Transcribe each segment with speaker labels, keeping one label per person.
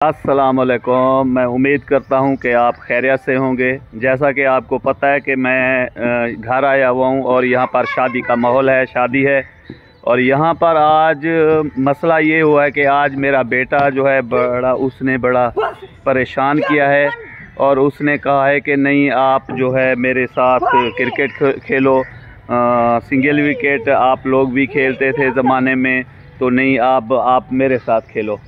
Speaker 1: अस्सलामुअलैकुम। मैं उम्मीद करता हूं कि आप खैरियत से होंगे। जैसा कि आपको पता है कि मैं घर आया हुआ हूं और यहां पर शादी का माहौल है, शादी है। और यहां पर आज मसला ये हुआ है कि आज मेरा बेटा जो है उसने बड़ा परेशान किया है और उसने कहा है कि नहीं, आप जो है मेरे साथ क्रिकेट खेलो, सिंगल विकेट आप लोग भी खेलते थे ज़माने में, तो नहीं आप मेरे साथ खेलो।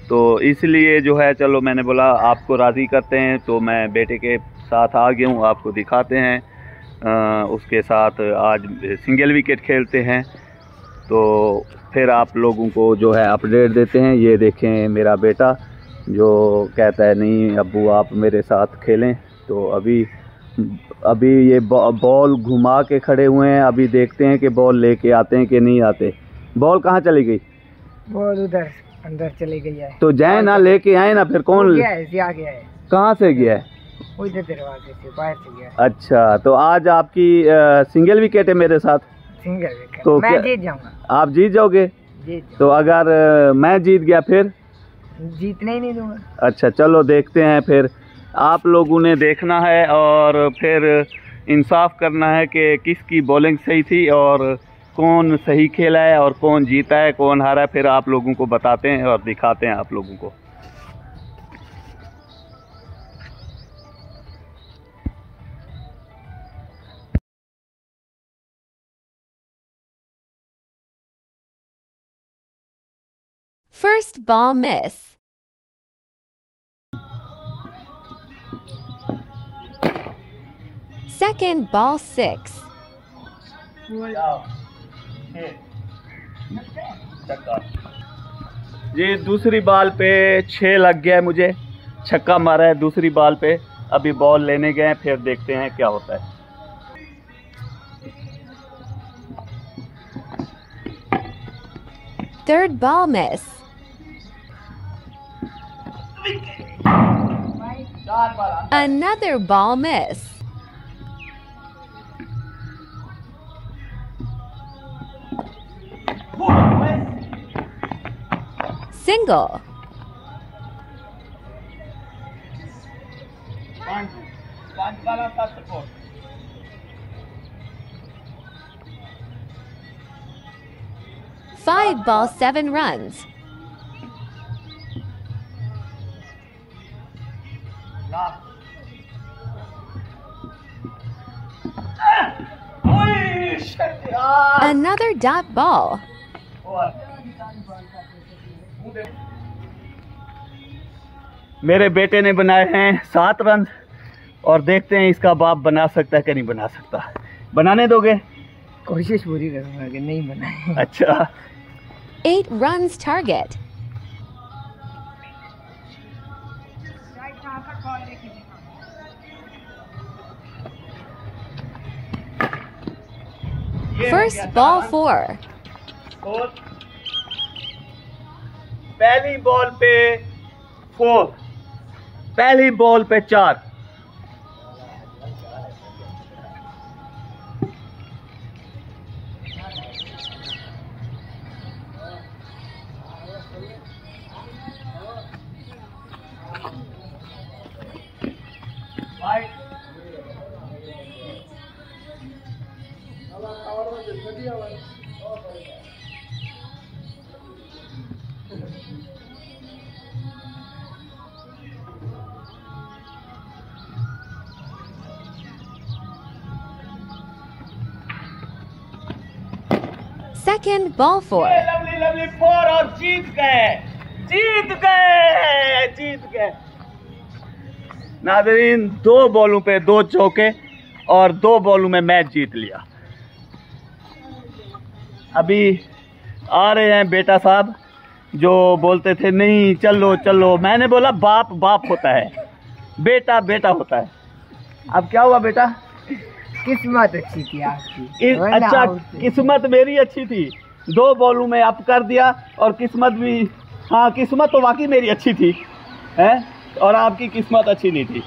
Speaker 1: तो इसलिए जो है चलो मैंने बोला आपको राज़ी करते हैं। तो मैं बेटे के साथ आ गया हूँ, आपको दिखाते हैं। उसके साथ आज सिंगल विकेट खेलते हैं, तो फिर आप लोगों को जो है अपडेट देते हैं। ये देखें मेरा बेटा जो कहता है नहीं अब्बू आप मेरे साथ खेलें। तो अभी ये बॉल घुमा के खड़े हुए हैं। अभी देखते हैं कि बॉल लेके आते हैं कि नहीं आते। बॉल कहाँ चली गई?
Speaker 2: बॉल उधर अंदर चली गई है।
Speaker 1: तो जाए ना, लेके आए ना। फिर कौन
Speaker 2: गया है? आ गया है।
Speaker 1: कहाँ से गया है?
Speaker 2: उधर दरवाजे से बाहर से गया।
Speaker 1: अच्छा, तो आज आपकी सिंगल विकेट है मेरे साथ।
Speaker 2: सिंगल विकेट
Speaker 1: तो
Speaker 2: मैं जीत जाऊंगा।
Speaker 1: आप जीत जाओगे? तो अगर मैं जीत गया फिर?
Speaker 2: जीतने ही नहीं दूंगा।
Speaker 1: अच्छा चलो देखते हैं। फिर आप लोगों ने देखना है और फिर इंसाफ करना है कि किसकी बॉलिंग सही थी और कौन सही खेला है और कौन जीता है कौन हारा है। फिर आप लोगों को बताते हैं और दिखाते हैं आप लोगों को।
Speaker 3: First ball miss. Second ball 6.
Speaker 1: ये दूसरी बॉल पे 6 लग गया है, मुझे छक्का मारा है दूसरी बॉल पे। अभी बॉल लेने गए, फिर देखते हैं क्या होता है।
Speaker 3: Third ball miss. Another ball miss. Single. Five ball 7 runs. Another dot ball.
Speaker 1: मेरे बेटे ने बनाए हैं 7 रन और देखते हैं इसका बाप बना सकता है कि नहीं बना सकता। बनाने दोगे?
Speaker 2: कोशिश पूरी करूंगा कि नहीं बनाए।
Speaker 1: अच्छा।
Speaker 3: 8 runs target. First ball 4.
Speaker 1: पहली बॉल पे 4, पहली बॉल पे 4।
Speaker 3: Second ball 4.
Speaker 1: लवली 4 और जीत गए। नाज़रीन, 2 बॉलों पे 2 चौके और 2 बॉलों में मैच जीत लिया। अभी आ रहे हैं बेटा साहब जो बोलते थे नहीं चलो। मैंने बोला बाप होता है, बेटा होता है। अब क्या हुआ बेटा?
Speaker 2: किस्मत अच्छी थी आपकी।
Speaker 1: अच्छा, किस्मत मेरी अच्छी थी। 2 बॉलों में अप कर दिया और किस्मत भी, हाँ किस्मत तो वाकई मेरी अच्छी थी है, और आपकी किस्मत अच्छी नहीं थी।